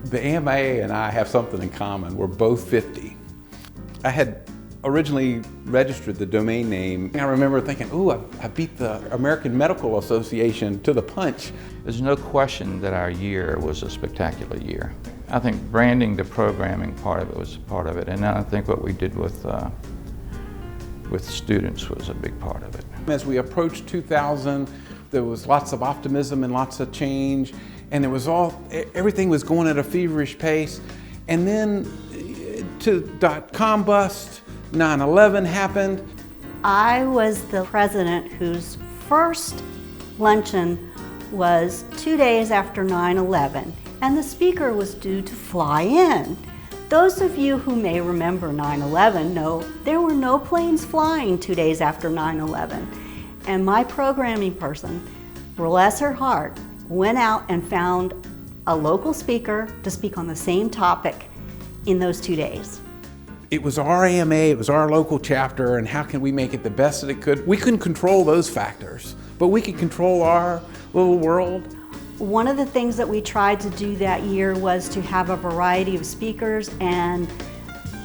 The AMA and I have something in common. We're both 50. I had originally registered the domain name. I remember thinking, ooh, I beat the American Medical Association to the punch. There's no question that our year was a spectacular year. I think branding the programming part of it was part of it, and I think what we did with students was a big part of it. As we approached 2000, there was lots of optimism and lots of change, and everything was going at a feverish pace. And then to .com bust, 9/11 happened. I was the president whose first luncheon was 2 days after 9/11, and the speaker was due to fly in. Those of you who may remember 9/11 know there were no planes flying 2 days after 9/11. And my programming person, bless her heart, went out and found a local speaker to speak on the same topic in those 2 days. It was our AMA, it was our local chapter, and how can we make it the best that it could? We couldn't control those factors, but we could control our little world. One of the things that we tried to do that year was to have a variety of speakers, and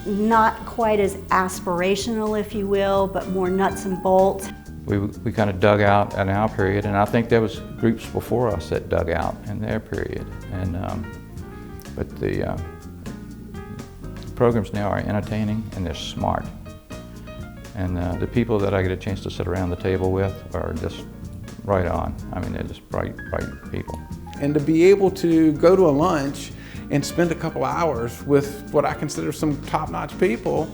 not quite as aspirational, if you will, but more nuts and bolts. We kind of dug out in our period, and I think there was groups before us that dug out in their period. But the programs now are entertaining and they're smart. And the people that I get a chance to sit around the table with are just right on. I mean, they're just bright people. And to be able to go to a lunch and spend a couple hours with what I consider some top-notch people,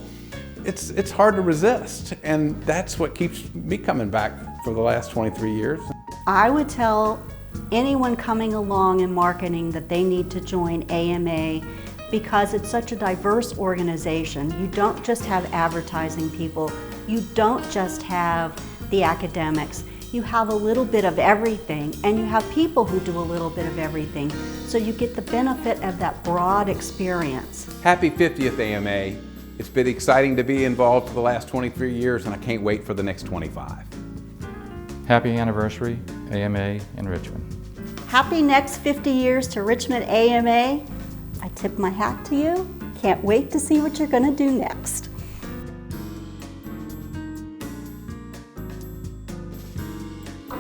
it's hard to resist. And that's what keeps me coming back for the last 23 years. I would tell anyone coming along in marketing that they need to join AMA because it's such a diverse organization. You don't just have advertising people, you don't just have the academics, you have a little bit of everything, and you have people who do a little bit of everything, so you get the benefit of that broad experience. Happy 50th AMA. It's been exciting to be involved for the last 23 years, and I can't wait for the next 25. Happy anniversary, AMA in Richmond. Happy next 50 years to Richmond AMA. I tip my hat to you. Can't wait to see what you're going to do next.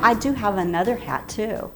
I do have another hat too.